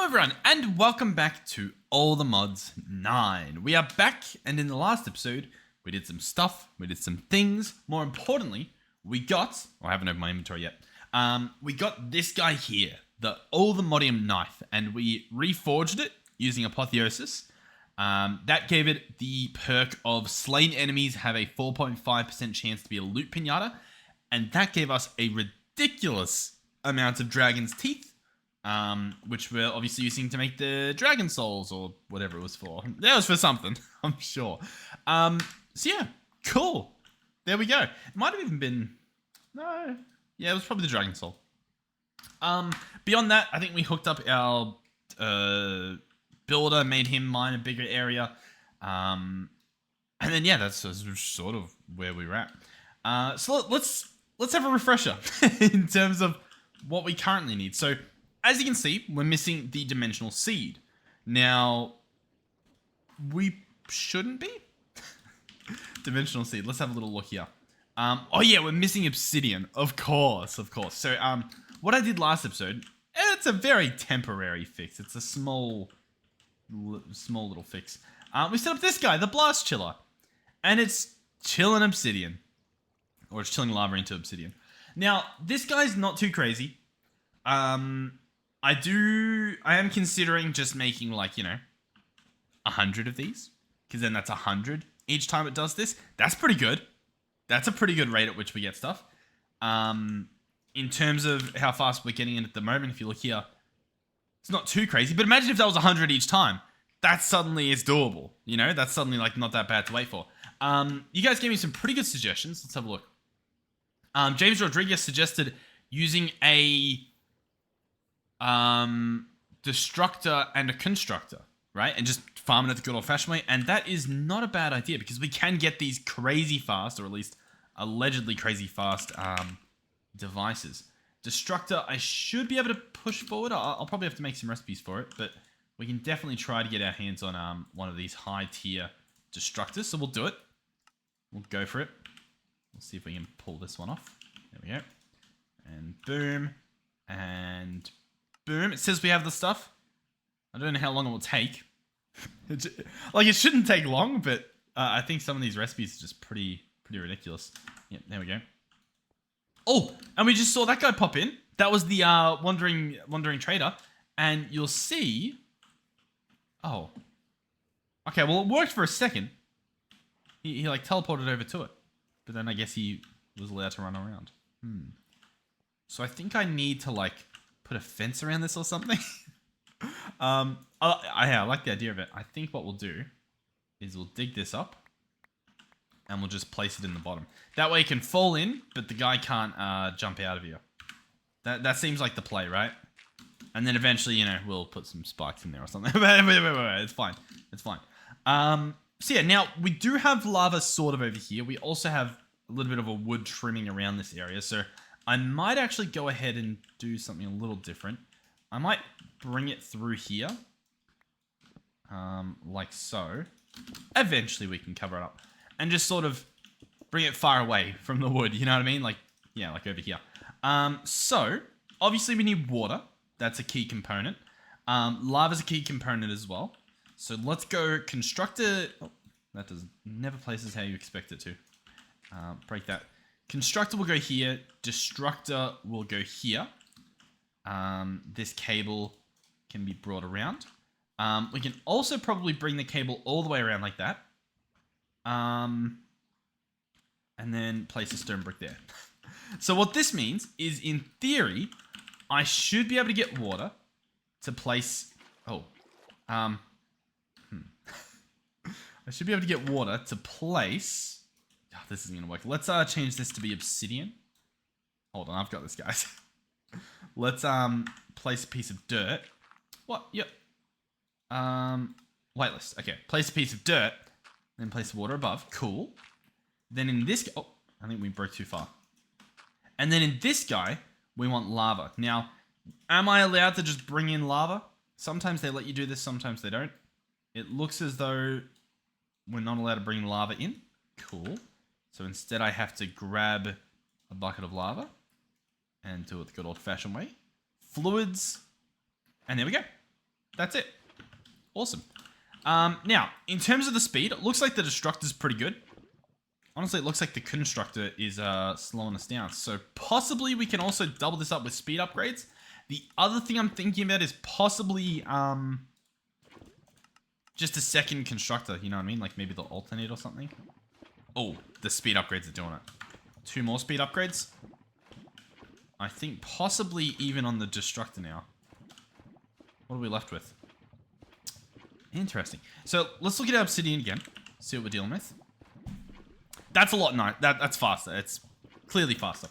Hello everyone, and welcome back to All the Mods 9. We are back, and in the last episode, we did some stuff, we did some things. More importantly, we got, I haven't opened my inventory yet, we got this guy here, the All the Modium knife, and we reforged it using Apotheosis. That gave it the perk of slain enemies have a 4.5% chance to be a loot pinata, and that gave us a ridiculous amount of dragon's teeth. Which we're obviously using to make the dragon souls or whatever it was for. That was for something, I'm sure. So yeah, cool. There we go. It might have even been, no, yeah, it was probably the dragon soul. Beyond that, I think we hooked up our builder, made him mine a bigger area. And then yeah, that's sort of where we were at. So let's have a refresher in terms of what we currently need. So as you can see, we're missing the dimensional seed. Now, we shouldn't be. Dimensional seed. Let's have a little look here. Oh yeah, we're missing obsidian. Of course. So, what I did last episode, it's a very temporary fix. It's a small little fix. We set up this guy, the blast chiller. And it's chilling obsidian. Or it's chilling lava into obsidian. Now, this guy's not too crazy. I am considering just making 100 of these, because then that's 100 each time it does this. That's pretty good. That's a pretty good rate at which we get stuff. In terms of how fast we're getting in at the moment, if you look here, it's not too crazy, but imagine if that was 100 each time. That suddenly is doable, you know? That's suddenly not that bad to wait for. You guys gave me some pretty good suggestions. Let's have a look. James Rodriguez suggested using a destructor and a constructor, right? And just farming it the good old-fashioned way. And that is not a bad idea because we can get these crazy fast, or at least allegedly crazy fast devices. Destructor, I should be able to push forward. I'll probably have to make some recipes for it, but we can definitely try to get our hands on one of these high-tier destructors. So we'll do it. We'll go for it. We'll see if we can pull this one off. There we go. And boom. And boom. It says we have the stuff. I don't know how long it will take. It shouldn't take long, but I think some of these recipes are just pretty ridiculous. Yep, there we go. Oh, and we just saw that guy pop in. That was the wandering trader. And you'll see... Oh. Okay, well, it worked for a second. He teleported over to it. But then I guess he was allowed to run around. So I think I need to, put a fence around this or something. I like the idea of it. I think what we'll do is we'll dig this up and we'll just place it in the bottom. That way it can fall in, but the guy can't jump out of here. That seems like the play, right? And then eventually, we'll put some spikes in there or something. Wait, it's fine. It's fine. So yeah, now we do have lava sort of over here. We also have a little bit of a wood trimming around this area. So I might actually go ahead and do something a little different. I might bring it through here. Like so. Eventually we can cover it up. And just sort of bring it far away from the wood. You know what I mean? Like over here. So, obviously we need water. That's a key component. Lava's a key component as well. So let's go constructor. Oh, that never places how you expect it to. Break that. Constructor will go here. Destructor will go here. This cable can be brought around. We can also probably bring the cable all the way around like that. And then place a stone brick there. So what this means is, in theory, I should be able to get water to place... I should be able to get water to place... Oh, this isn't going to work. Let's change this to be obsidian. Hold on, I've got this, guys. Let's place a piece of dirt. What? Yep. Waitlist. Okay, place a piece of dirt, then place water above. Cool. Then in this... Oh, I think we broke too far. And then in this guy, we want lava. Now, am I allowed to just bring in lava? Sometimes they let you do this, sometimes they don't. It looks as though we're not allowed to bring lava in. Cool. So instead I have to grab a bucket of lava and do it the good old-fashioned way. Fluids. And there we go. that's it. Awesome. Now, in terms of the speed, it looks like the Destructor's pretty good. Honestly, it looks like the Constructor is slowing us down. So possibly we can also double this up with speed upgrades. The other thing I'm thinking about is possibly just a second Constructor, you know what I mean? Like maybe the alternate or something. Oh, the speed upgrades are doing it. 2 more speed upgrades. I think possibly even on the Destructor now. What are we left with? Interesting. So let's look at our Obsidian again. See what we're dealing with. That's a lot nice. That's faster. It's clearly faster.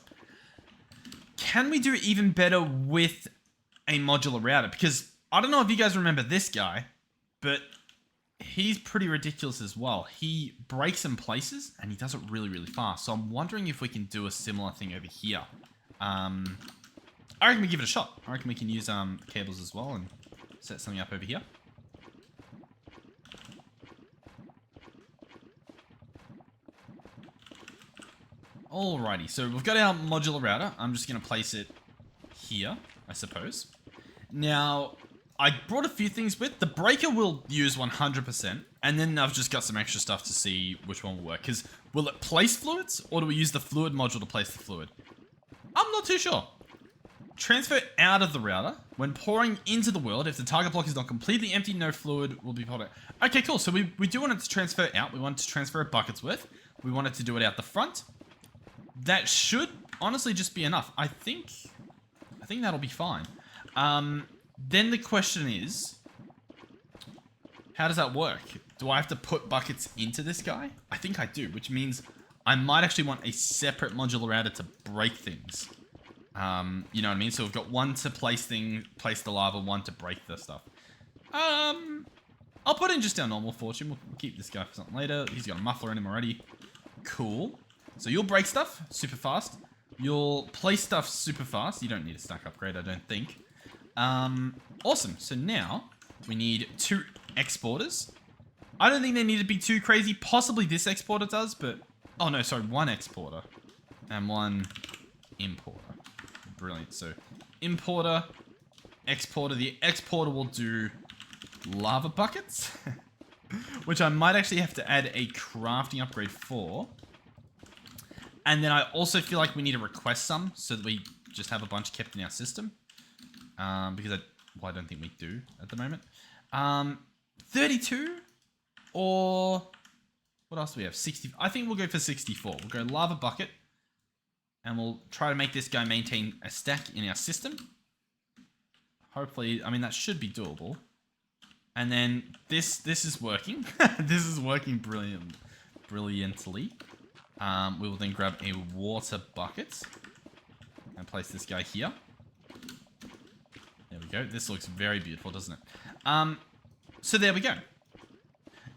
Can we do even better with a modular router? Because I don't know if you guys remember this guy, but he's pretty ridiculous as well. He breaks in places and he does it really, really fast. So I'm wondering if we can do a similar thing over here. I reckon we give it a shot. I reckon we can use cables as well and set something up over here. Alrighty, so we've got our modular router. I'm just going to place it here, I suppose. Now, I brought a few things with. The breaker will use 100%, and then I've just got some extra stuff to see which one will work. Because will it place fluids, or do we use the fluid module to place the fluid? I'm not too sure. Transfer out of the router. When pouring into the world, if the target block is not completely empty, no fluid will be poured out. Okay, cool. So we do want it to transfer out. We want it to transfer a bucket's worth. We want it to do it out the front. That should honestly just be enough. I think that'll be fine. Then the question is, how does that work? Do I have to put buckets into this guy? I think I do, which means I might actually want a separate modular router to break things. You know what I mean? So we've got one to place the lava, one to break the stuff. I'll put in just our normal fortune. We'll keep this guy for something later. He's got a muffler in him already. Cool. So you'll break stuff super fast. You'll place stuff super fast. You don't need a stack upgrade, I don't think. Awesome. So now we need 2 exporters. I don't think they need to be too crazy. Possibly this exporter does, but... Oh, no, sorry. 1 exporter and 1 importer. Brilliant. So importer, exporter. The exporter will do lava buckets, which I might actually have to add a crafting upgrade for. And then I also feel like we need to request some so that we just have a bunch kept in our system. Because I don't think we do at the moment. 32 or what else do we have? 60. I think we'll go for 64. We'll go lava bucket. And we'll try to make this guy maintain a stack in our system. Hopefully, I mean, that should be doable. And then this is working. This is working brilliantly. We will then grab a water bucket and place this guy here. There we go. This looks very beautiful, doesn't it? So there we go.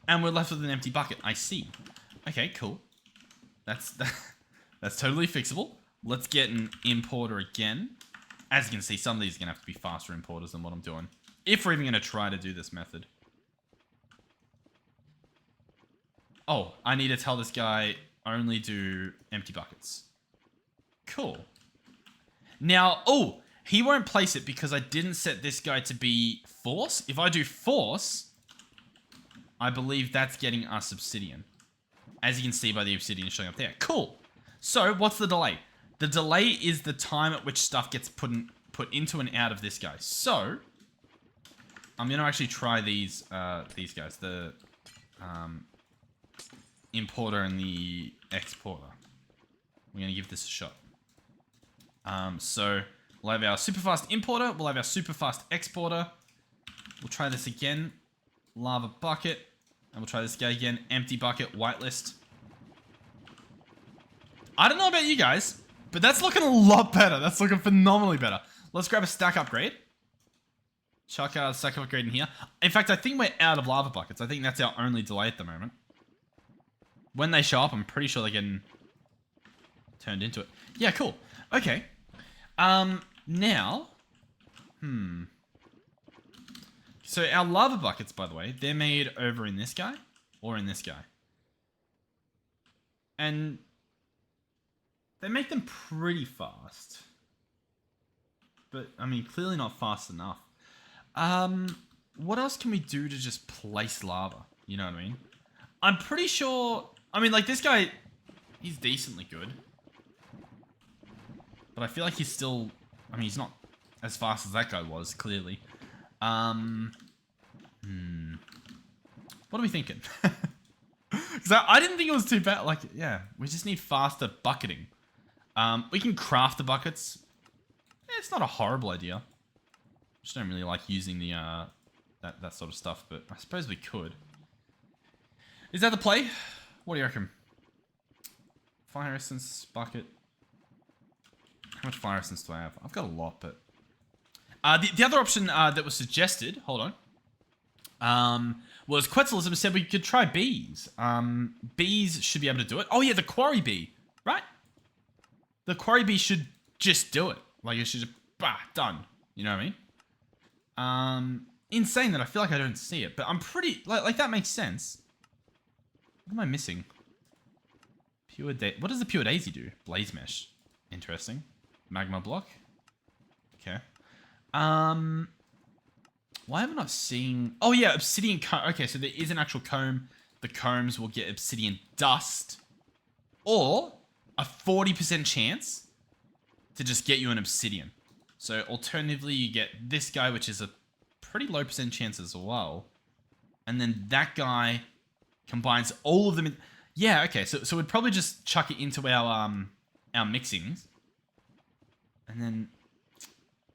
And we're left with an empty bucket. I see. Okay, cool. That's totally fixable. Let's get an importer again. As you can see, some of these are going to have to be faster importers than what I'm doing. If we're even going to try to do this method. Oh, I need to tell this guy only do empty buckets. Cool. Now, oh, he won't place it because I didn't set this guy to be force. If I do force, I believe that's getting us obsidian. As you can see by the obsidian showing up there. Cool. So, what's the delay? The delay is the time at which stuff gets put into and out of this guy. So, I'm going to actually try these guys. The importer and the exporter. We're going to give this a shot. So, we'll have our super fast importer. We'll have our super fast exporter. We'll try this again. Lava bucket. And we'll try this guy again. Empty bucket, whitelist. I don't know about you guys, but that's looking a lot better. That's looking phenomenally better. Let's grab a stack upgrade. Chuck out a stack upgrade in here. In fact, I think we're out of lava buckets. I think that's our only delay at the moment. When they show up, I'm pretty sure they're getting turned into it. Yeah, cool. Okay. Now. So our lava buckets, by the way, they're made over in this guy or in this guy. And they make them pretty fast. But, I mean, clearly not fast enough. what else can we do to just place lava? You know what I mean? I'm pretty sure... I mean, like, this guy, he's decently good. But I feel like he's still... I mean, he's not as fast as that guy was, clearly. What are we thinking? Because I didn't think it was too bad. Like, yeah, we just need faster bucketing. We can craft the buckets. It's not a horrible idea. Just don't really like using the that sort of stuff, but I suppose we could. Is that the play? What do you reckon? Fire essence bucket. How much fire essence do I have? I've got a lot, but the other option that was suggested. Hold on. Was Quetzalism said we could try bees. Bees should be able to do it. Oh yeah, the quarry bee, right? The quarry bee should just do it. Like it should just, bah, done. You know what I mean? Insane that I feel like I don't see it, but I'm pretty, like that makes sense. What am I missing? Pure what does the pure daisy do? Blaze mesh. Interesting. Magma block. Okay. Why am I not seeing... Oh yeah, obsidian comb. Okay, so there is an actual comb. The combs will get obsidian dust. Or a 40% chance to just get you an obsidian. So alternatively, you get this guy, which is a pretty low percent chance as well. And then that guy combines all of them in... Yeah, okay, so we'd probably just chuck it into our mixings. And then...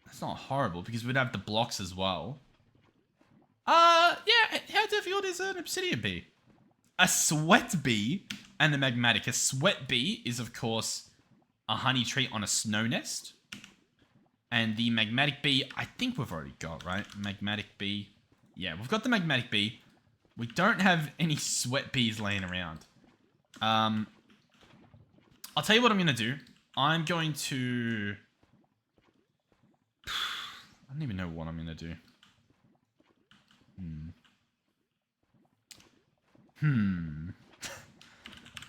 That's not horrible, because we'd have the blocks as well. Yeah, how difficult is an obsidian bee? A sweat bee and a magmatic. A sweat bee is, of course, a honey tree on a snow nest. And the magmatic bee, I think we've already got, right? Magmatic bee. Yeah, we've got the magmatic bee. We don't have any sweat bees laying around. I'll tell you what I'm going to do. I'm going to... I don't even know what I'm going to do.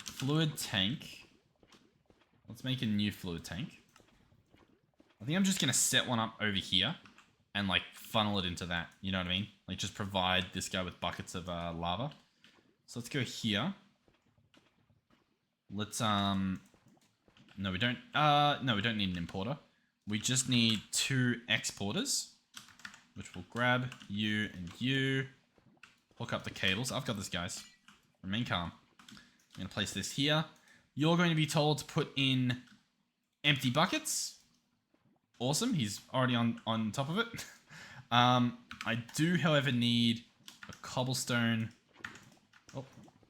Fluid tank. Let's make a new fluid tank. I think I'm just going to set one up over here and like funnel it into that. You know what I mean? Like just provide this guy with buckets of lava. So let's go here. Let's no, we don't need an importer. We just need 2 exporters, which will grab you and you. Hook up the cables. I've got this, guys. Remain calm. I'm going to place this here. You're going to be told to put in empty buckets. Awesome. He's already on top of it. I do, however, need a cobblestone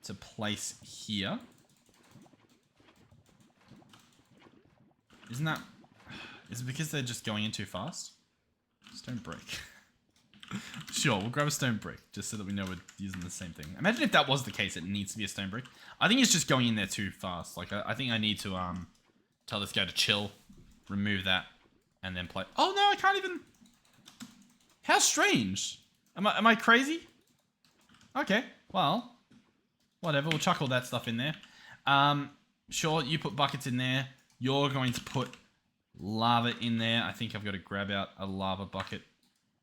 to place here. Isn't that... Is it because they're just going in too fast? Stone brick. Sure, we'll grab a stone brick, just so that we know we're using the same thing. Imagine if that was the case, it needs to be a stone brick. I think it's just going in there too fast. Like, I think I need to, tell this guy to chill, remove that, and then play. Oh no, I can't even... How strange. Am I crazy? Okay, well, whatever, we'll chuck all that stuff in there. Sure, you put buckets in there. You're going to put lava in there. I think I've got to grab out a lava bucket,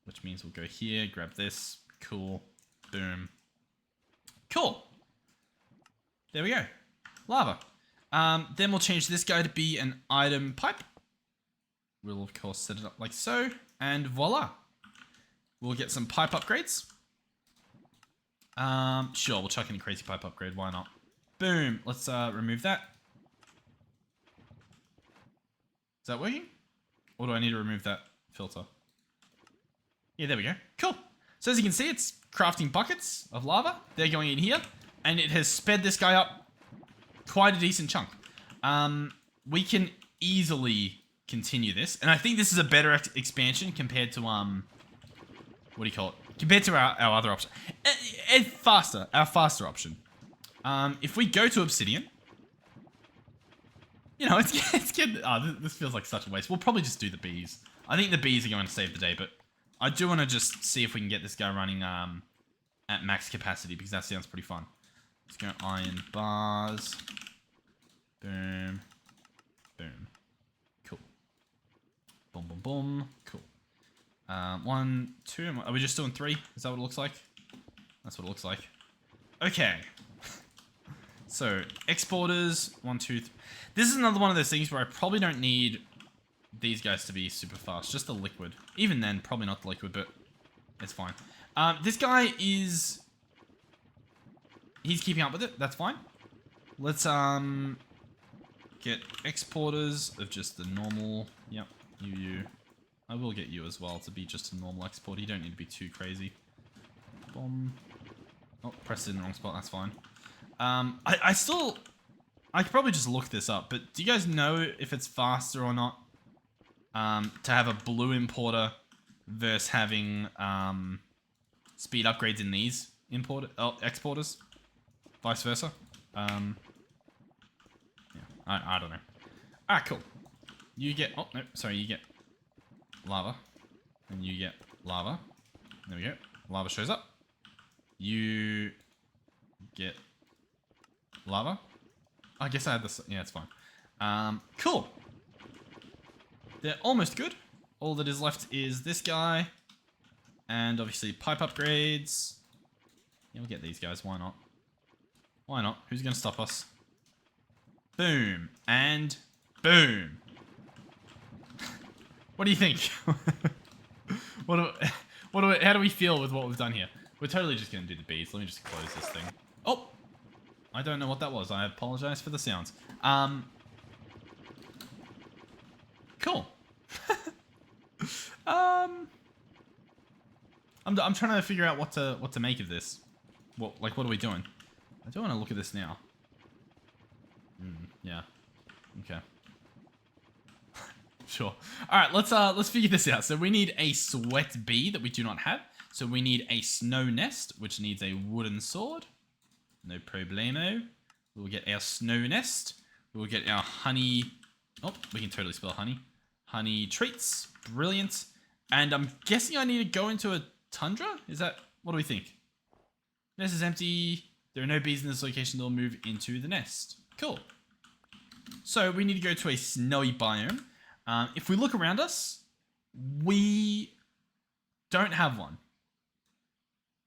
which means we'll go here, grab this. Cool. Boom. Cool. There we go. Lava. Then we'll change this guy to be an item pipe. We'll, of course, set it up like so. And voila. We'll get some pipe upgrades. Sure, we'll chuck in a crazy pipe upgrade. Why not? Boom. Let's remove that. Is that working? Or do I need to remove that filter? Yeah, there we go. Cool. So as you can see, it's crafting buckets of lava. They're going in here. And it has sped this guy up quite a decent chunk. We can easily continue this. And I think this is a better expansion compared to, what do you call it? Compared to our other option. Our faster option. If we go to Obsidian, you know, it's getting... Oh, this feels like such a waste. We'll probably just do the bees. I think the bees are going to save the day, but I do want to just see if we can get this guy running at max capacity, because that sounds pretty fun. Let's go iron bars. Boom. Boom. Cool. Boom, boom, boom. Cool. 1, 2. Are we just doing 3? Is that what it looks like? That's what it looks like. Okay. So, exporters, 1, 2, 3. This is another one of those things where I probably don't need these guys to be super fast. Just the liquid. Even then, probably not the liquid, but it's fine. This guy is... He's keeping up with it. That's fine. Let's, get exporters of just the normal... Yep, you. I will get you as well to be just a normal export. You don't need to be too crazy. Boom. Oh, pressed it in the wrong spot. That's fine. I still... I could probably just look this up, but do you guys know if it's faster or not to have a blue importer versus having speed upgrades in these exporters? Vice versa? Yeah, I don't know. Alright, cool. You get... Oh, no, sorry, you get lava. And you get lava. There we go. Lava shows up. You get lava. I guess I had this. Yeah, it's fine. Cool. They're almost good. All that is left is this guy. And obviously pipe upgrades. Yeah, we'll get these guys. Why not? Why not? Who's going to stop us? Boom. And boom. What do you think? How do we feel with what we've done here? We're totally just going to do the bees. Let me just close this thing. Oh! I don't know what that was. I apologize for the sounds. Cool. I'm trying to figure out what to make of this. What are we doing? I don't want to look at this now. Yeah. Okay. Sure. All right, let's figure this out. So we need a sweat bee that we do not have. So we need a snow nest, which needs a wooden sword. No problemo. We'll get our snow nest. We'll get our honey. Oh, we can totally spell honey. Honey treats. Brilliant. And I'm guessing I need to go into a tundra? Is that... What do we think? Nest is empty. There are no bees in this location. They'll move into the nest. Cool. So we need to go to a snowy biome. If we look around us, we don't have one.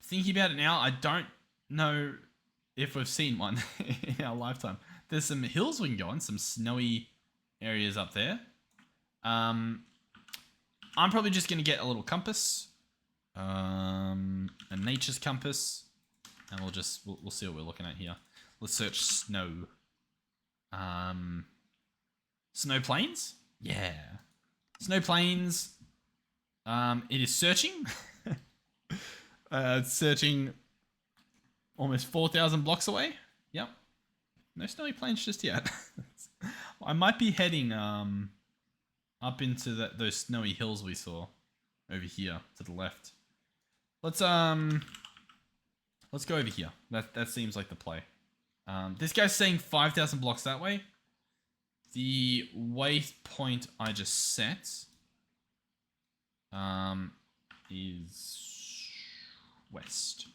Thinking about it now, I don't know if we've seen one in our lifetime. There's some hills we can go on, some snowy areas up there. I'm probably just going to get a little compass, a nature's compass, and we'll see what we're looking at here. Let's search snow. Snow plains? Yeah. Snow plains. It is searching. It's searching almost 4,000 blocks away. Yep. No snowy plains just yet. I might be heading up into those snowy hills we saw over here to the left. Let's go over here. That seems like the play. This guy's saying 5,000 blocks that way. The waypoint I just set is west.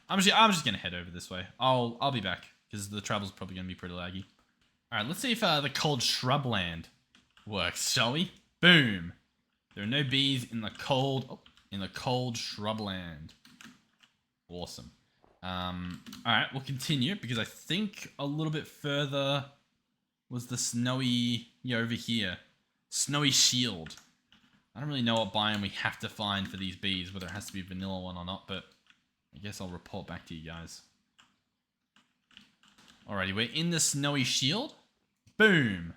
I'm just gonna head over this way. I'll be back because the travel's probably gonna be pretty laggy. All right, let's see if the cold shrubland works, shall we? Boom. There are no bees in the cold shrubland. Awesome. All right, we'll continue because I think a little bit further was the snowy, over here. Snowy shield. I don't really know what biome we have to find for these bees, whether it has to be a vanilla one or not, but I guess I'll report back to you guys. Alrighty, we're in the snowy shield. Boom.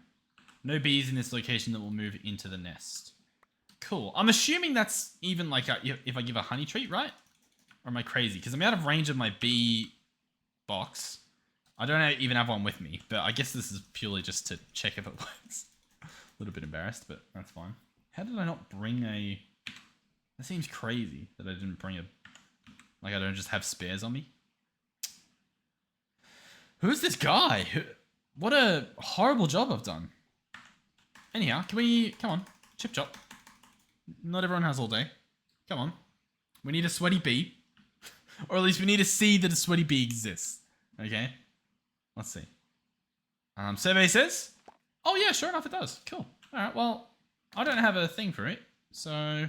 No bees in this location that will move into the nest. Cool. I'm assuming that's even like if I give a honey treat, right? Or am I crazy? Because I'm out of range of my bee box. I don't even have one with me, but I guess this is purely just to check if it works. A little bit embarrassed, but that's fine. How did I not bring a... That seems crazy that I didn't bring a... Like I don't just have spares on me. Who's this guy? What a horrible job I've done. Anyhow, can we... Come on. Chip chop. Not everyone has all day. Come on. We need a sweaty bee. Or at least we need to see that a sweaty bee exists. Okay? Let's see. Survey says... Oh yeah, sure enough it does. Cool. Alright, well... I don't have a thing for it. So...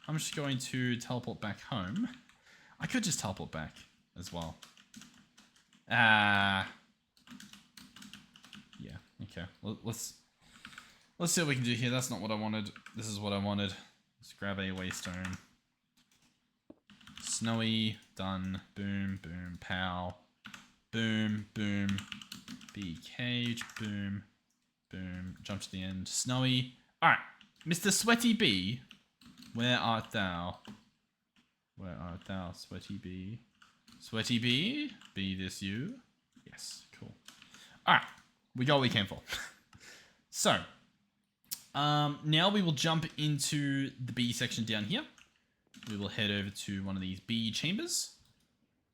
I'm just going to teleport back home. I could just teleport back as well. Yeah, okay. Let's see what we can do here. That's not what I wanted. This is what I wanted. Let's grab a waystone. Snowy, done. Boom, boom, pow. Boom, boom. Bee cage, boom, boom. Jump to the end. Snowy. Alright, Mr. Sweaty Bee. Where art thou? Where art thou, Sweaty Bee? Sweaty Bee? Be this you? Yes, cool. Alright, we got what we came for. So, now we will jump into the bee section down here. We will head over to one of these bee chambers.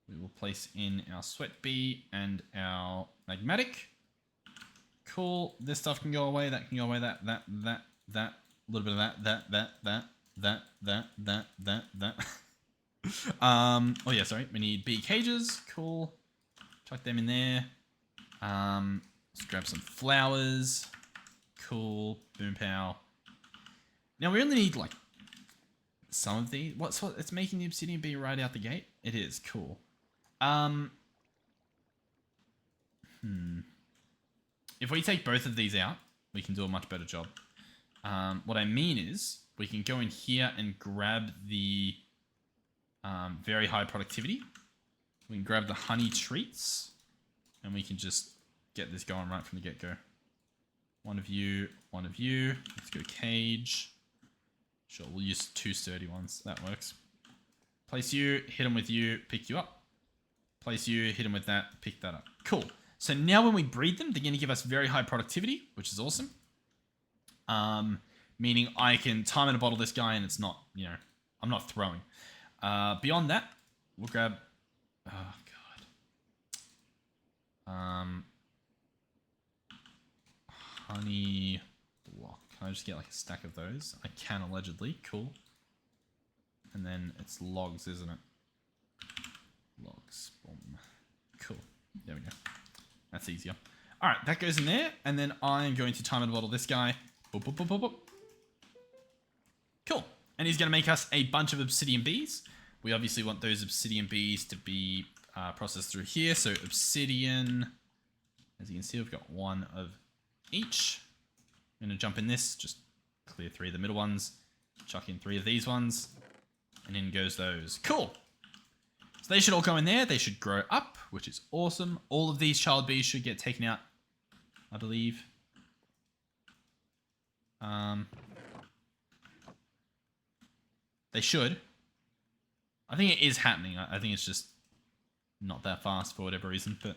We will place in our sweat bee and our magmatic. Cool. This stuff can go away. That can go away. That. A little bit of that. Oh yeah, sorry. We need bee cages. Cool. Chuck them in there. Let's grab some flowers. Cool. Boom pow. Now we only need like some of these. What's it's making the obsidian bee right out the gate? It is. Cool. If we take both of these out, we can do a much better job. What I mean is, we can go in here and grab the very high productivity. We can grab the honey treats, and we can just get this going right from the get-go. One of you, one of you. Let's go cage. Sure, we'll use 2 sturdy ones. That works. Place you, hit them with you, pick you up. Place you, hit them with that, pick that up. Cool. So now when we breed them, they're going to give us very high productivity, which is awesome. Meaning I can time in a bottle this guy and it's not, you know, I'm not throwing. Beyond that, we'll grab... Oh, God. Honey block. Can I just get like a stack of those? I can, allegedly. Cool. And then it's logs, isn't it? Logs. Boom. Cool. There we go. That's easier. All right, that goes in there. And then I'm going to time and bottle this guy. Boop, boop, boop, boop, boop. Cool. And he's going to make us a bunch of obsidian bees. We obviously want those obsidian bees to be processed through here. So obsidian, as you can see, we've got 1 of each. I'm going to jump in this, just clear 3 of the middle ones, chuck in 3 of these ones, and in goes those. Cool. So they should all go in there. They should grow up, which is awesome. All of these child bees should get taken out, I believe. They should. I think it is happening. I think it's just not that fast for whatever reason, but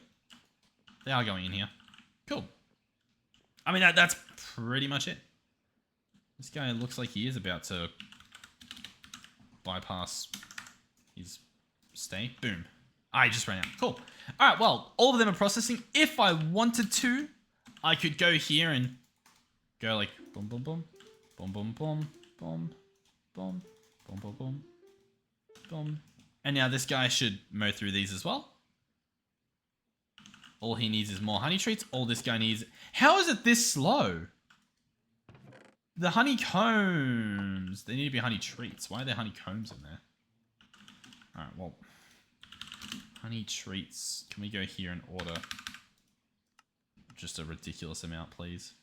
they are going in here. Cool. I mean, that's pretty much it. This guy looks like he is about to bypass his stay. Boom. I just ran out. Cool. All right, well, all of them are processing. If I wanted to, I could go here and go like boom, boom, boom, boom, boom, boom, boom, boom, boom, boom, boom, boom. And now this guy should mow through these as well. All he needs is more honey treats. All this guy needs... How is it this slow? The honeycombs. They need to be honey treats. Why are there honeycombs in there? Alright, well. Honey treats. Can we go here and order just a ridiculous amount, please?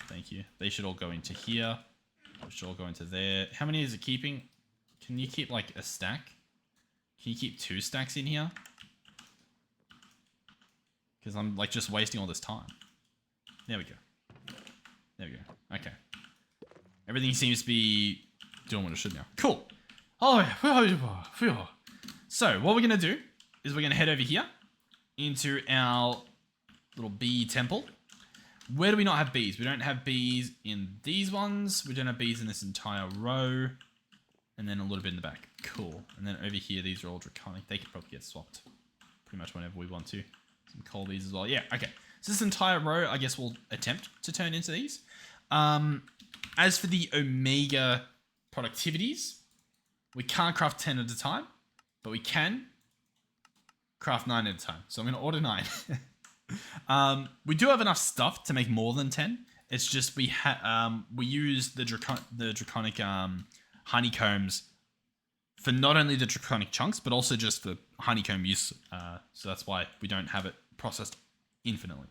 Thank you. They should all go into here. They should all go into there. How many is it keeping? Can you keep like a stack? Can you keep 2 stacks in here? Because I'm like just wasting all this time. There we go. There we go. Okay. Everything seems to be doing what it should now. Cool. Oh, so what we're going to do is we're going to head over here into our little bee temple. Where do we not have bees? We don't have bees in these ones. We don't have bees in this entire row. And then a little bit in the back. Cool. And then over here, these are all draconic. They could probably get swapped pretty much whenever we want to. Some coal bees as well. Yeah, okay. So this entire row, I guess we'll attempt to turn into these. As for the omega productivities, we can't craft 10 at a time, but we can craft 9 at a time. So I'm going to order 9. We do have enough stuff to make more than 10. It's just we use the draconic honeycombs for not only the draconic chunks, but also just for honeycomb use. So that's why we don't have it processed infinitely.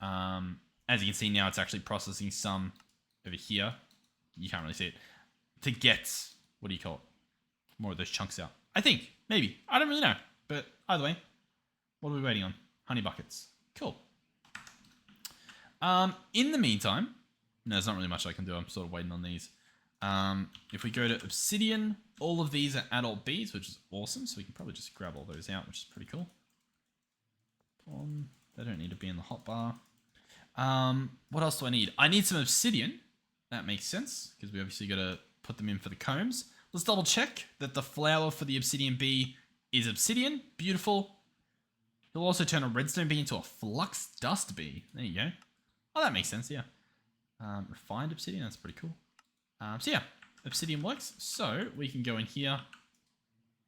As you can see now, it's actually processing some over here. You can't really see it. To get, what do you call it? More of those chunks out. I think. Maybe. I don't really know. But either way, what are we waiting on? Honey buckets. Cool. In the meantime, no, there's not really much I can do. I'm sort of waiting on these. If we go to Obsidian, all of these are adult bees, which is awesome. So we can probably just grab all those out, which is pretty cool. They don't need to be in the hotbar. What else do I need? I need some Obsidian. That makes sense, because we obviously got to put them in for the combs. Let's double check that the flower for the Obsidian bee is Obsidian. Beautiful. He'll also turn a redstone bee into a flux dust bee. There you go. Oh, that makes sense, yeah. Refined Obsidian, that's pretty cool. So yeah, Obsidian works. So we can go in here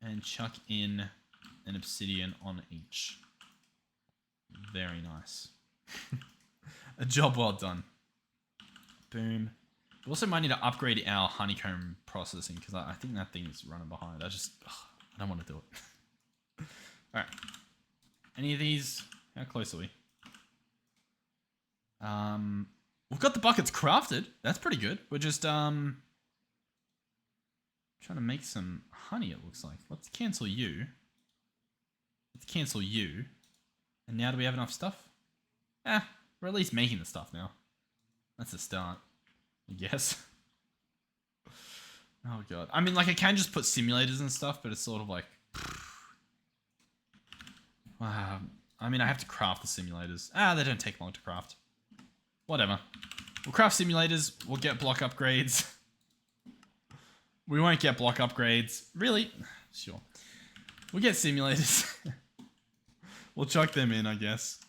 and chuck in an Obsidian on each. Very nice. A job well done. Boom. We also might need to upgrade our honeycomb processing, because I think that thing is running behind. I don't want to do it. Alright. Any of these? How close are we? We've got the buckets crafted. That's pretty good. We're just trying to make some honey, it looks like. Let's cancel you. Let's cancel you. And now do we have enough stuff? We're at least making the stuff now. That's a start, I guess. Oh god. I mean, like, I can just put simulators and stuff, but it's sort of like... I mean, I have to craft the simulators. They don't take long to craft. Whatever. We'll craft simulators. We'll get block upgrades. We won't get block upgrades. Really? Sure. We'll get simulators. We'll chuck them in, I guess.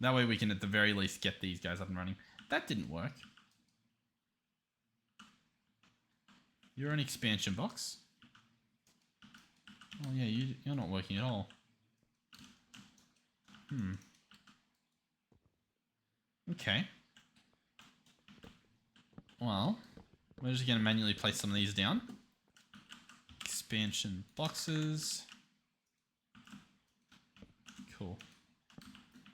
That way we can at the very least get these guys up and running. That didn't work. You're an expansion box. Oh yeah, you're not working at all. Okay. Well, we're just going to manually place some of these down. Expansion boxes. Cool.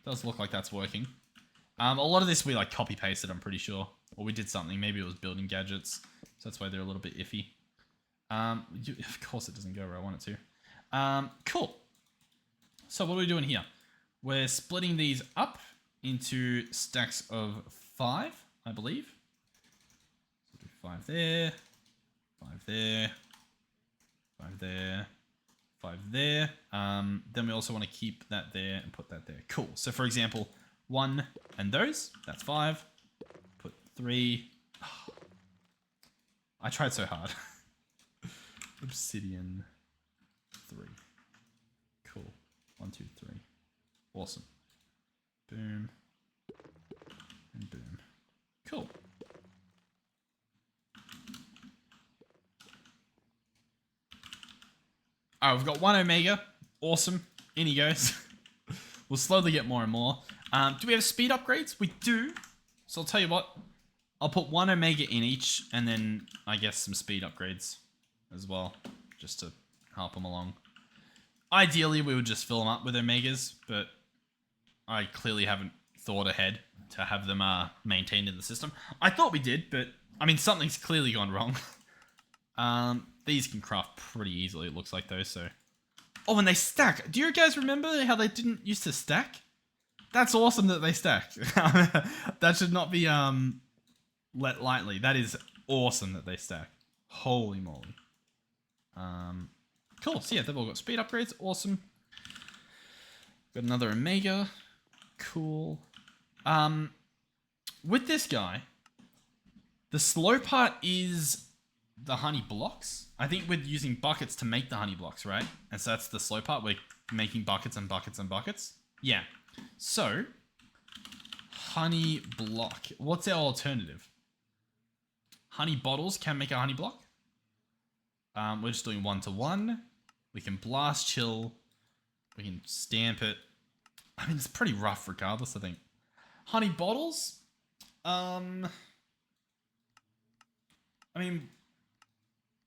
Does look like that's working. A lot of this we like copy pasted, I'm pretty sure. Or we did something. Maybe it was building gadgets. So that's why they're a little bit iffy. Of course it doesn't go where I want it to. Cool. So what are we doing here? We're splitting these up into stacks of 5, I believe. So do 5 there, 5 there, 5 there, 5 there. Then we also want to keep that there and put that there. Cool. So for example, 1 and those, that's 5. Put 3. I tried so hard. Obsidian 3. Cool. 1, 2, 3. Awesome. Boom. And boom. Cool. Alright, we've got 1 Omega. Awesome. In he goes. We'll slowly get more and more. Do we have speed upgrades? We do. So I'll tell you what. I'll put 1 Omega in each, and then I guess some speed upgrades as well, just to help them along. Ideally, we would just fill them up with Omegas, but I clearly haven't thought ahead to have them maintained in the system. I thought we did, but I mean, something's clearly gone wrong. These can craft pretty easily, it looks like those, so... Oh, and they stack. Do you guys remember how they didn't used to stack? That's awesome that they stack. That should not be let lightly. That is awesome that they stack. Holy moly. Cool. So yeah, they've all got speed upgrades. Awesome. Got another Omega. Cool. With this guy, the slow part is the honey blocks. I think we're using buckets to make the honey blocks, right? And so that's the slow part. We're making buckets and buckets and buckets. Yeah. So, honey block. What's our alternative? Honey bottles can make a honey block. We're just doing 1-to-1. We can blast chill. We can stamp it. I mean, it's pretty rough regardless, I think. Honey bottles? I mean,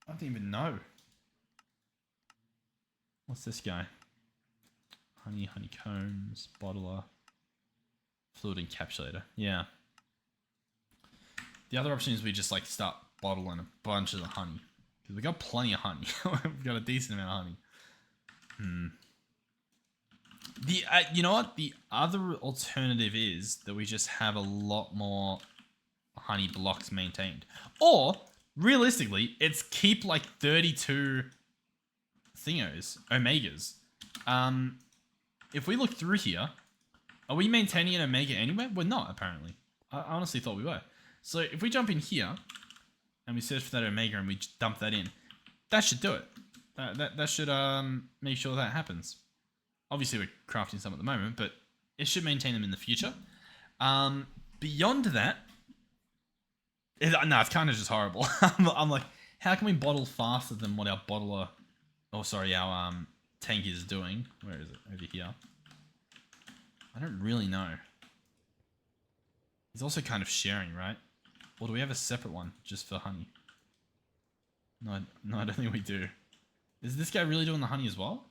I don't even know. What's this guy? Honeycombs, bottler, fluid encapsulator. Yeah. The other option is we just like start bottling a bunch of the honey. Because we got plenty of honey. We've got a decent amount of honey. You know what? The other alternative is that we just have a lot more honey blocks maintained. Or, realistically, it's keep like 32 omegas. If we look through here, are we maintaining an omega anywhere? We're not, apparently. I honestly thought we were. So if we jump in here and we search for that omega and we dump that in, that should do it. That should make sure that happens. Obviously, we're crafting some at the moment, but it should maintain them in the future. Beyond that, it's kind of just horrible. I'm like, how can we bottle faster than what our bottler, our tank is doing? Where is it? Over here. I don't really know. He's also kind of sharing, right? Or do we have a separate one just for honey? No, I don't think we do. Is this guy really doing the honey as well?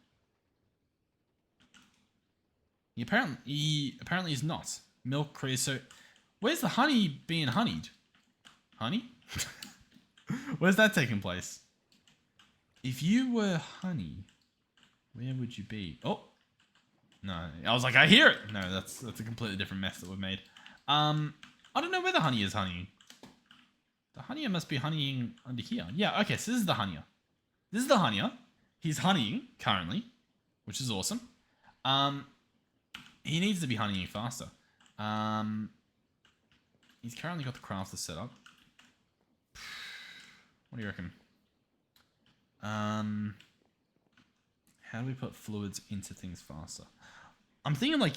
He apparently is not. Milk creosote. Where's the honey being honeyed? Honey? Where's that taking place? If you were honey, where would you be? Oh, no. I was like, I hear it. No, that's a completely different mess that we've made. I don't know where the honey is honeying. The honey must be honeying under here. Yeah, okay, so this is the honey. This is the honey. He's honeying currently, which is awesome. He needs to be honeying faster. He's currently got the crafter set up. What do you reckon? How do we put fluids into things faster? I'm thinking like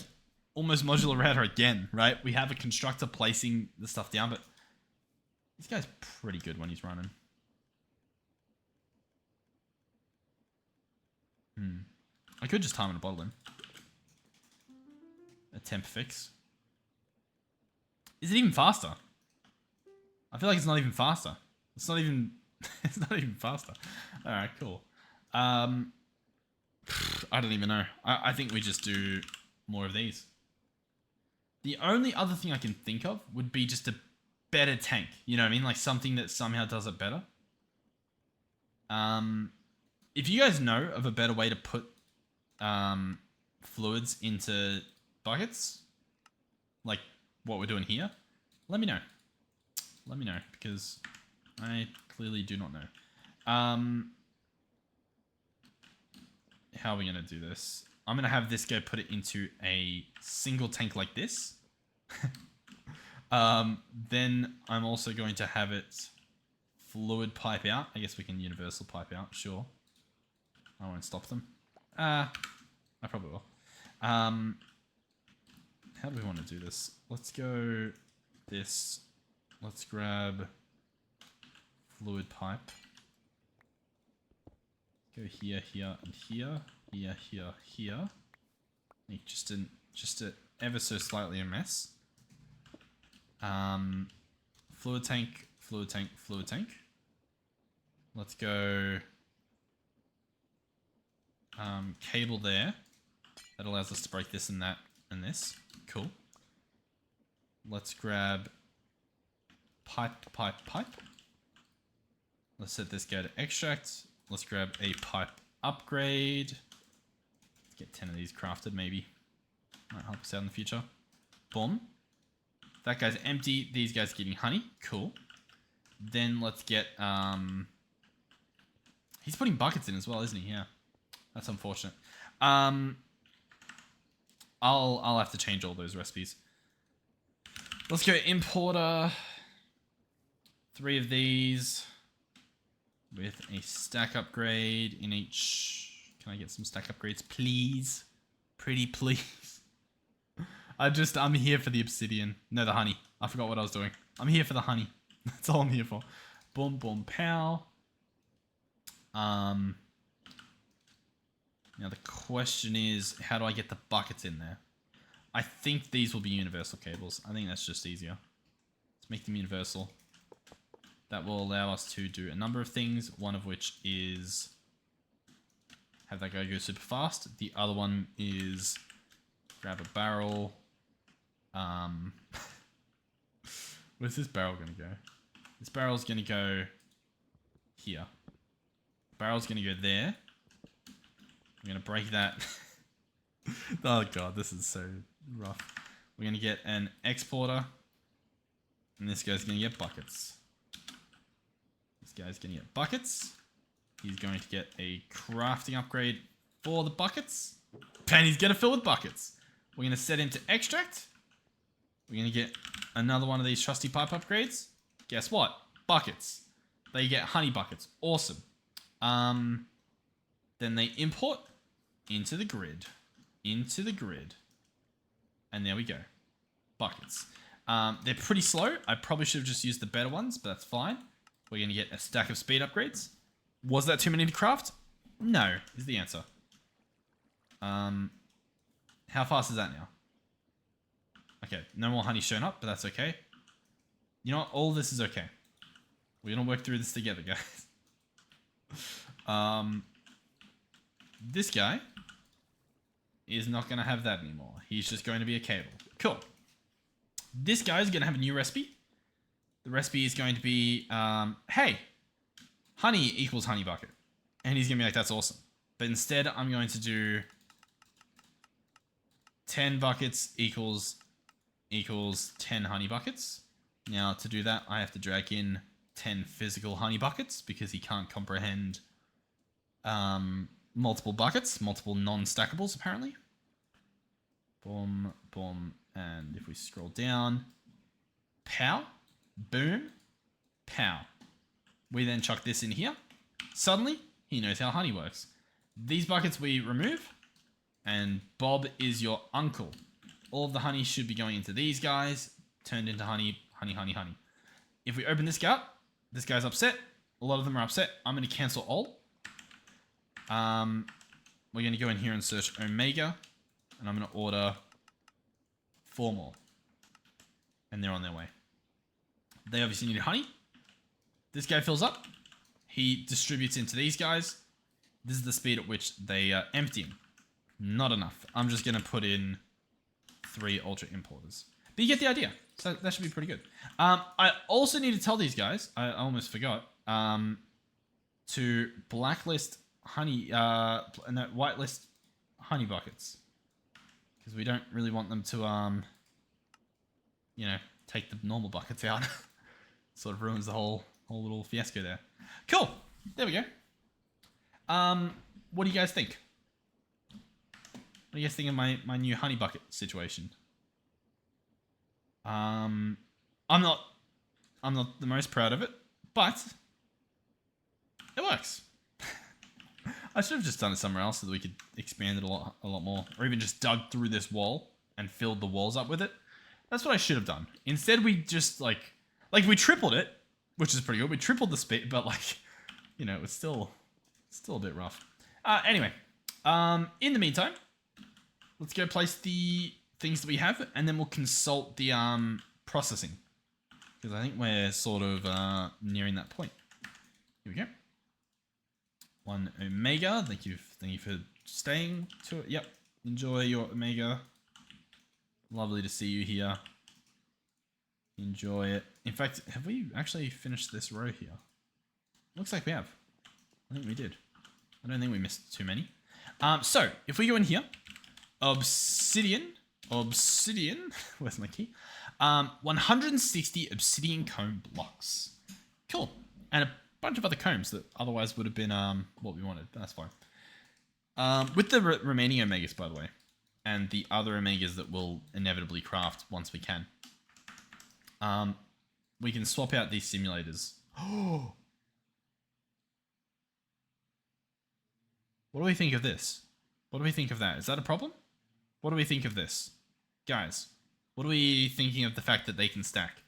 almost modular router again, right? We have a constructor placing the stuff down, but this guy's pretty good when he's running. I could just time it and bottle him. A temp fix. Is it even faster? I feel like it's not even faster. It's not even faster. Alright, cool. I don't even know. I think we just do more of these. The only other thing I can think of would be just a better tank. You know what I mean? Like something that somehow does it better. If you guys know of a better way to put fluids into buckets, like what we're doing here, let me know. Let me know, because I clearly do not know. How are we going to do this? I'm going to have this guy put it into a single tank like this. Then I'm also going to have it fluid pipe out. I guess we can universal pipe out, sure. I won't stop them. I probably will. How do we want to do this? Let's go this. Let's grab fluid pipe. Go here, here, and here. Here, here, here. Make just a ever so slightly a mess. Fluid tank, fluid tank, fluid tank. Let's go cable there. That allows us to break this and that and this. Cool. Let's grab pipe, pipe, pipe. Let's set this guy to extract. Let's grab a pipe upgrade. Let's get 10 of these crafted, maybe. Might help us out in the future. Boom. That guy's empty. These guys are getting honey. Cool. Then let's get... He's putting buckets in as well, isn't he? Yeah. That's unfortunate. I'll have to change all those recipes. Let's go importer. 3 of these. With a stack upgrade in each. Can I get some stack upgrades, please? Pretty please. I'm here for the obsidian. No, the honey. I forgot what I was doing. I'm here for the honey. That's all I'm here for. Boom, boom, pow. Now the question is, how do I get the buckets in there? I think these will be universal cables. I think that's just easier. Let's make them universal. That will allow us to do a number of things, one of which is have that guy go super fast. The other one is grab a barrel. Where's this barrel going to go? This barrel's going to go here. Barrel's going to go there. I'm going to break that. Oh god, this is so rough. We're going to get an exporter. And this guy's going to get buckets. This guy's going to get buckets. He's going to get a crafting upgrade for the buckets. And he's going to fill with buckets. We're going to set into extract. We're going to get another one of these trusty pipe upgrades. Guess what? Buckets. They get honey buckets. Awesome. Then they import into the grid. Into the grid. And there we go. Buckets. They're pretty slow. I probably should have just used the better ones, but that's fine. We're going to get a stack of speed upgrades. Was that too many to craft? No, is the answer. How fast is that now? Okay, no more honey showing up, but that's okay. You know what? All this is okay. We're going to work through this together, guys. This guy is not going to have that anymore. He's just going to be a cable. Cool. This guy is going to have a new recipe. The recipe is going to be, hey, honey equals honey bucket. And he's going to be like, that's awesome. But instead, I'm going to do 10 buckets equals 10 honey buckets. Now, to do that, I have to drag in 10 physical honey buckets because he can't comprehend multiple buckets, multiple non-stackables, apparently. Boom, boom, and if we scroll down, pow, boom, pow. We then chuck this in here. Suddenly, he knows how honey works. These buckets we remove, and Bob is your uncle. All of the honey should be going into these guys, turned into honey, honey, honey, honey. If we open this guy up, this guy's upset. A lot of them are upset. I'm going to cancel all. We're going to go in here and search Omega, and I'm going to order 4 more. And they're on their way. They obviously need honey. This guy fills up. He distributes into these guys. This is the speed at which they are emptying. Not enough. I'm just going to put in 3 ultra importers. But you get the idea. So that should be pretty good. I also need to tell these guys, I almost forgot, to blacklist honey, no, whitelist honey buckets. Because we don't really want them to, you know, take the normal buckets out. Sort of ruins the whole little fiasco there. Cool. There we go. What do you guys think? What do you guys think of my new honey bucket situation? I'm not the most proud of it, but it works. I should have just done it somewhere else so that we could expand it a lot more, or even just dug through this wall and filled the walls up with it. That's what I should have done. Instead, we just like we tripled it, which is pretty good. We tripled the speed, but like, you know, it's still a bit rough. Anyway, in the meantime, let's go place the things that we have, and then we'll consult the processing, because I think we're sort of nearing that point. Here we go. 1 Omega. Thank you for staying to it. Yep. Enjoy your Omega. Lovely to see you here. Enjoy it. In fact, have we actually finished this row here? Looks like we have. I think we did. I don't think we missed too many. So, if we go in here, Obsidian, where's my key? 160 Obsidian comb blocks. Cool. And a bunch of other combs that otherwise would have been what we wanted, but that's fine. With the remaining Omegas, by the way, and the other Omegas that we'll inevitably craft once we can, we can swap out these simulators. Oh! What do we think of this? What do we think of that? Is that a problem? What do we think of this? Guys, what are we thinking of the fact that they can stack?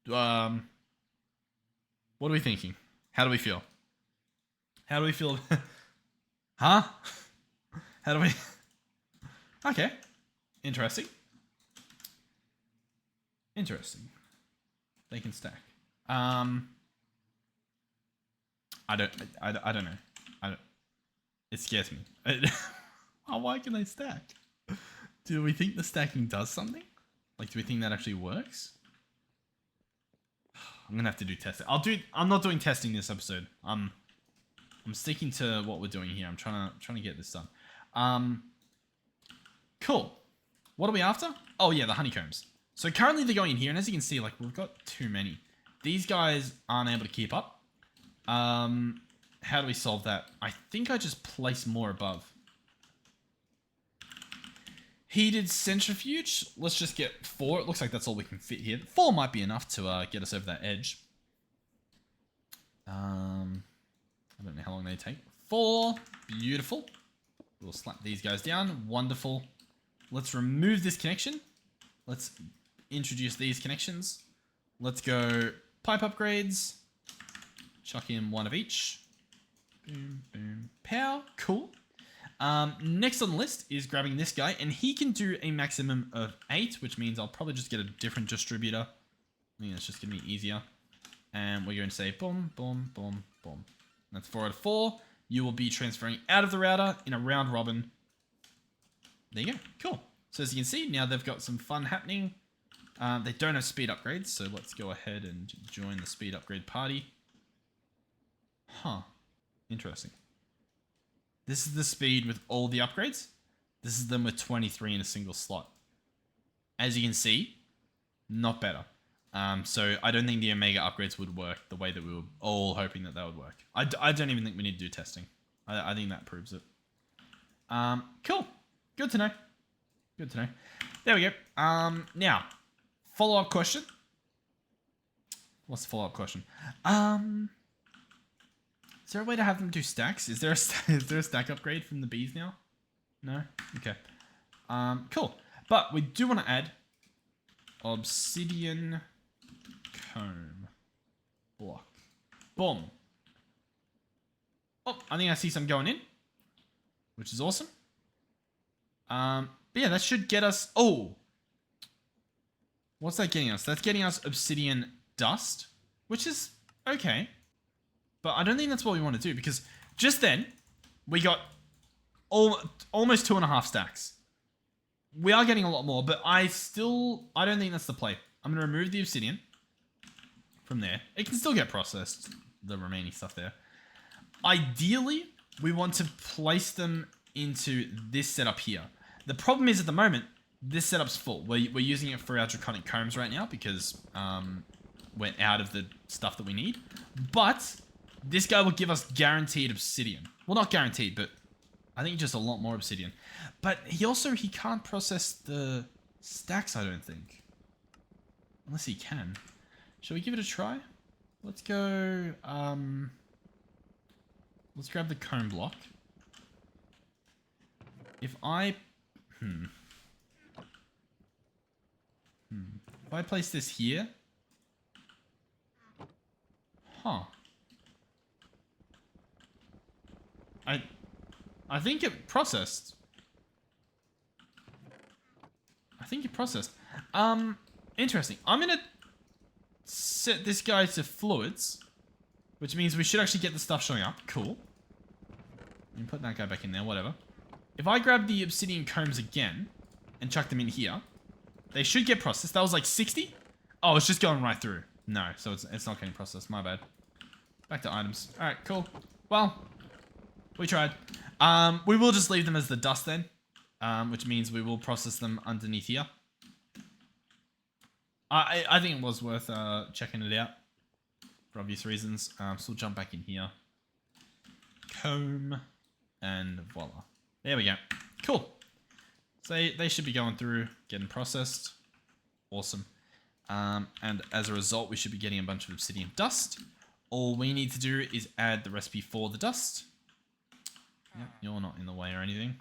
What are we thinking? How do we feel? How do we feel? Huh? How do we... Okay. Interesting. Interesting. They can stack. I don't know. It scares me. Oh, why can they stack? Do we think the stacking does something? Like, do we think that actually works? I'm gonna have to do testing. I'm not doing testing this episode. I'm sticking to what we're doing here. I'm trying to get this done. Cool. What are we after? Oh yeah, the honeycombs. So currently they're going in here, and as you can see, like, we've got too many. These guys aren't able to keep up. How do we solve that? I think I just place more above. Heated centrifuge. Let's just get 4. It looks like that's all we can fit here. 4 might be enough to get us over that edge. I don't know how long they take. 4. Beautiful. We'll slap these guys down. Wonderful. Let's remove this connection. Let's introduce these connections. Let's go pipe upgrades. Chuck in 1 of each. Boom, boom, pow. Cool. Next on the list is grabbing this guy, and he can do a maximum of 8, which means I'll probably just get a different distributor. I think that's just going to be easier. And we're going to say boom, boom, boom, boom. That's 4 out of 4. You will be transferring out of the router in a round robin. There you go. Cool. So as you can see, now they've got some fun happening. They don't have speed upgrades, so let's go ahead and join the speed upgrade party. Huh. Interesting. This is the speed with all the upgrades. This is them with 23 in a single slot. As you can see, not better. So I don't think the Omega upgrades would work the way that we were all hoping that they would work. I don't even think we need to do testing. I think that proves it. Cool. Good to know. Good to know. There we go. Now, follow-up question. What's the follow-up question? Is there a way to have them do stacks? Is there a stack upgrade from the bees now? No? Okay. Cool. But we do want to add Obsidian comb block. Boom. Oh, I think I see some going in, which is awesome. But yeah, that should get us... Oh! What's that getting us? That's getting us obsidian dust, which is okay. But I don't think that's what we want to do, because just then, we got almost 2.5 stacks. We are getting a lot more, but I don't think that's the play. I'm going to remove the obsidian from there. It can still get processed, the remaining stuff there. Ideally, we want to place them into this setup here. The problem is, at the moment, this setup's full. We're using it for our draconic combs right now because we're out of the stuff that we need. But this guy will give us guaranteed obsidian. Well, not guaranteed, but I think just a lot more obsidian. But he can't process the stacks, I don't think. Unless he can. Shall we give it a try? Let's go... let's grab the comb block. If I... If I place this here... Huh. I think it processed. Interesting. I'm gonna set this guy to fluids, which means we should actually get the stuff showing up. Cool. You can put that guy back in there, whatever. If I grab the obsidian combs again and chuck them in here, they should get processed. That was like 60? Oh, it's just going right through. No, so it's not getting processed. My bad. Back to items. All right, cool. Well, we tried. We will just leave them as the dust then, which means we will process them underneath here. I think it was worth checking it out for obvious reasons. So we'll jump back in here. Comb, and voila. There we go. Cool. So they should be going through, getting processed. Awesome. And as a result, we should be getting a bunch of obsidian dust. All we need to do is add the recipe for the dust. Yep, you're not in the way or anything.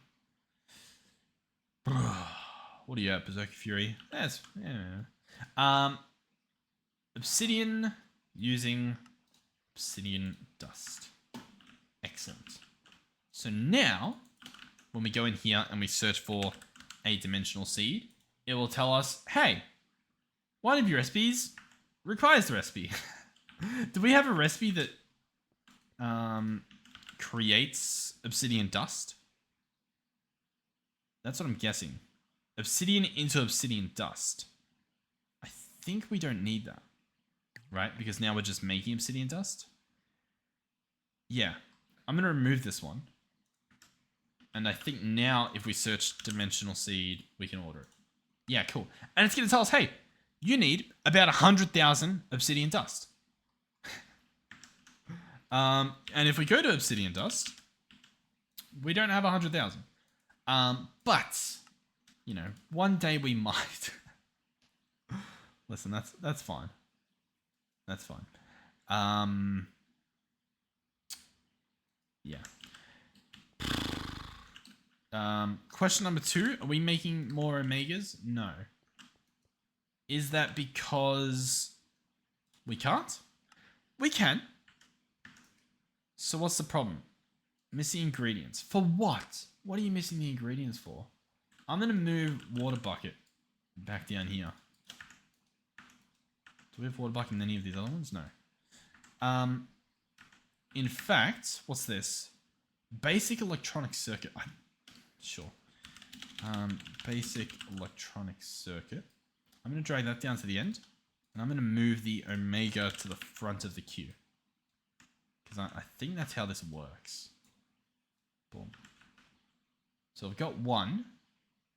What are you at, Berserker Fury? That's... yeah. Obsidian using obsidian dust. Excellent. So now, when we go in here and we search for a dimensional seed, it will tell us, hey, one of your recipes requires the recipe. Do we have a recipe that creates obsidian dust? That's what I'm guessing. Obsidian into obsidian dust. I think we don't need that, right? Because now we're just making obsidian dust. Yeah, I'm gonna remove this one. And I think now if we search dimensional seed, we can order it. Yeah, cool. And it's gonna tell us, hey, you need about 100,000 obsidian dust. And if we go to obsidian dust, we don't have 100,000. But you know, one day we might. Listen, that's fine. That's fine. Yeah. Question number 2, are we making more omegas? No. Is that because we can't? We can. So what's the problem? Missing ingredients. For what? What are you missing the ingredients for? I'm going to move water bucket back down here. Do we have water bucket in any of these other ones? No. In fact, what's this? Basic electronic circuit. Sure. Basic electronic circuit. I'm going to drag that down to the end. And I'm going to move the omega to the front of the queue. Because I think that's how this works. Boom. So I've got one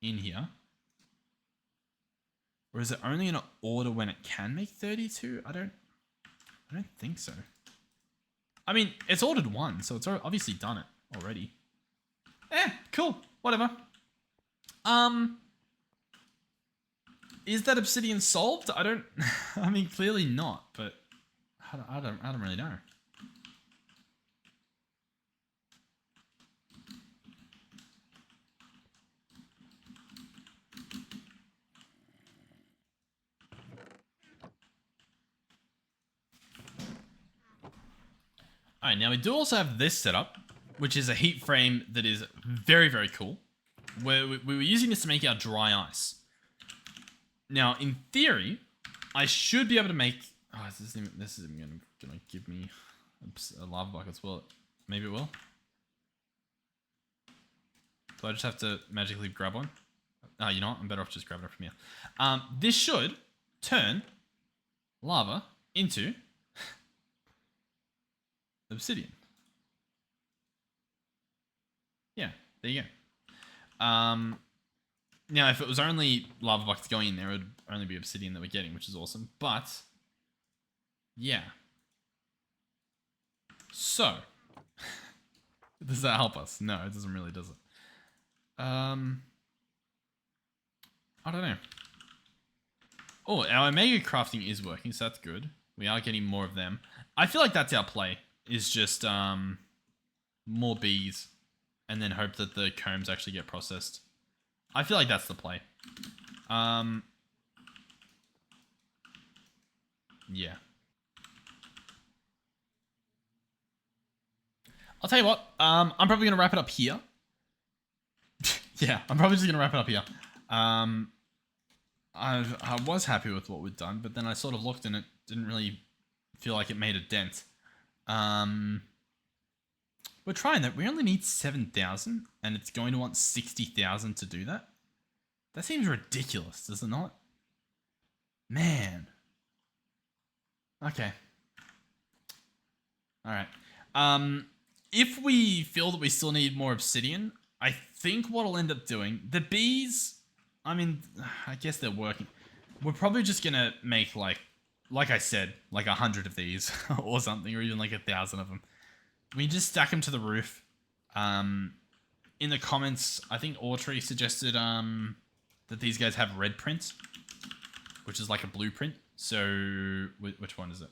in here. Or is it only in an order when it can make 32? I don't think so. I mean, it's ordered one, so it's obviously done it already. Cool. Whatever. Is that obsidian solved? I don't. I mean, clearly not, but I don't really know. Alright, now we do also have this setup, which is a heat frame that is very, very cool. Where we were using this to make our dry ice. Now, in theory, I should be able to make... Oh, this isn't gonna give me a lava bucket, will it? Maybe it will. Do I just have to magically grab one? You know what? I'm better off just grabbing it from here. This should turn lava into obsidian. Yeah, there you go. Now, if it was only lava buckets going in there, it would only be obsidian that we're getting, which is awesome. But, yeah. So, does that help us? No, it doesn't really, does it? I don't know. Oh, our omega crafting is working, so that's good. We are getting more of them. I feel like that's our play, is just more bees, and then hope that the combs actually get processed. I feel like that's the play. Yeah. I'll tell you what, I'm probably going to wrap it up here. Yeah, I'm probably just going to wrap it up here. I was happy with what we'd done, but then I sort of looked and it didn't really feel like it made a dent. We're trying that. We only need 7,000, and it's going to want 60,000 to do that. That seems ridiculous, does it not? Man. Okay. Alright. If we feel that we still need more obsidian, I think what I'll end up doing... The bees, I mean, I guess they're working. We're probably just going to make, like I said, like 100 of these or something, or even like 1,000 of them. We just stack them to the roof. In the comments, I think Autry suggested that these guys have red print, which is like a blueprint. So, which one is it?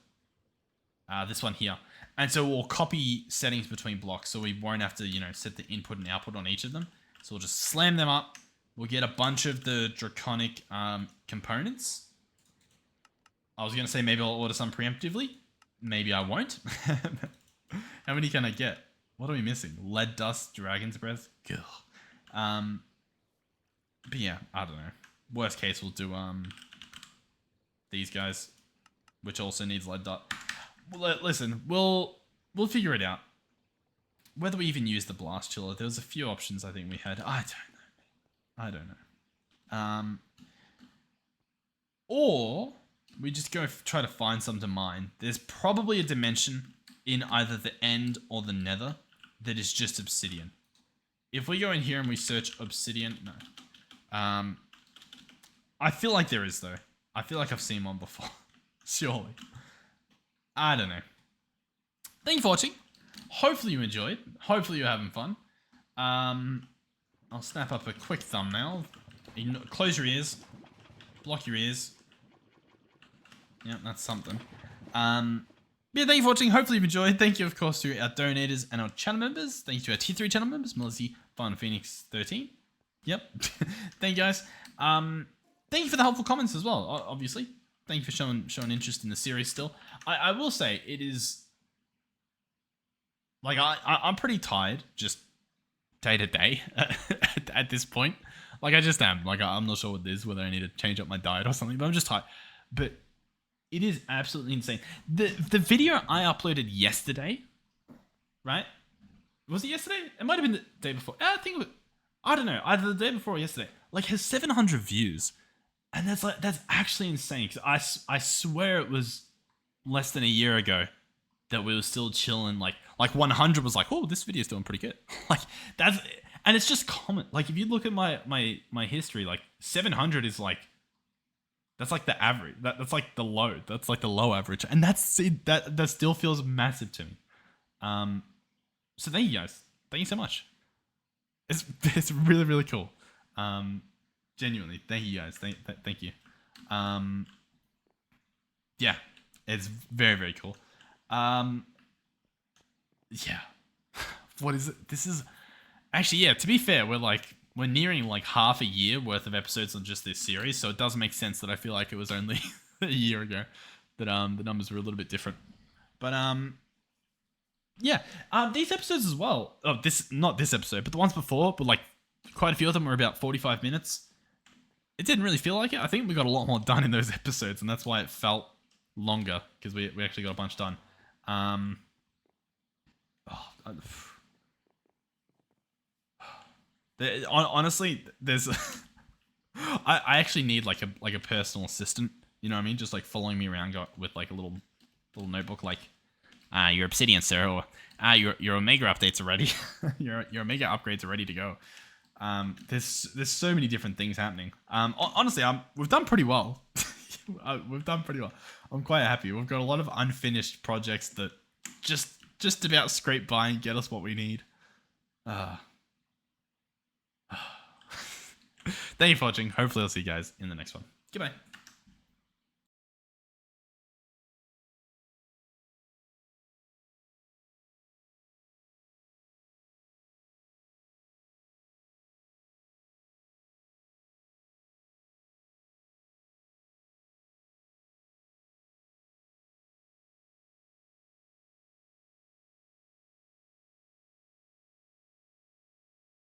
This one here. And so we'll copy settings between blocks, so we won't have to, you know, set the input and output on each of them. So we'll just slam them up. We'll get a bunch of the draconic components. I was going to say maybe I'll order some preemptively. Maybe I won't. How many can I get? What are we missing? Lead dust, dragon's breath? Gugh. But yeah, I don't know. Worst case, we'll do these guys, which also needs lead dust. listen, we'll figure it out. Whether we even use the blast chiller, there was a few options I think we had. I don't know. Or we just go try to find some to mine. There's probably a dimension in either the end or the nether that is just obsidian. If we go in here and we search obsidian, no. I feel like there is though. I feel like I've seen one before. Surely. I don't know. Thank you for watching. Hopefully you enjoyed. Hopefully you're having fun. I'll snap up a quick thumbnail. Close your ears. Block your ears. Yep, that's something. Yeah, thank you for watching. Hopefully you've enjoyed. Thank you, of course, to our donators and our channel members. Thank you to our Tier 3 channel members, Melissa, Fun Phoenix 13. Yep. Thank you, guys. Thank you for the helpful comments as well, obviously. Thank you for showing interest in the series still. I will say, it is... Like, I'm pretty tired, just day to day at this point. Like, I just am. Like, I'm not sure what it is, whether I need to change up my diet or something, but I'm just tired. But it is absolutely insane. The video I uploaded yesterday, right? Was it yesterday? It might have been the day before. I think it was, I don't know, either the day before or yesterday. Like, has 700 views. And that's actually insane. Because I swear it was less than a year ago that we were still chilling. Like 100 was like, oh, this video's doing pretty good. Like, that's... And it's just common. Like, if you look at my history, like, 700 is like... That's like the average. That's like the low. That's like the low average. And that still feels massive to me. So thank you guys. Thank you so much. It's really, really cool. Genuinely. Thank you guys. Thank you. Yeah. It's very, very cool. Yeah. What is it? This is... Actually, yeah, to be fair, we're nearing like half a year worth of episodes on just this series, so it does make sense that I feel like it was only a year ago that the numbers were a little bit different. But yeah, these episodes as well. Oh, not this episode, but the ones before, but like quite a few of them were about 45 minutes. It didn't really feel like it. I think we got a lot more done in those episodes, and that's why it felt longer, because we actually got a bunch done. Honestly, there's I actually need like a personal assistant, you know what I mean, just like following me around with like a little notebook, like your Obsidian, sir, or your Omega updates are ready. your Omega upgrades are ready to go. There's so many different things happening. Honestly, we've done pretty well. We've done pretty well. I'm quite happy. We've got a lot of unfinished projects that just about scrape by and get us what we need. Thank you for watching. Hopefully I'll see you guys in the next one. Goodbye.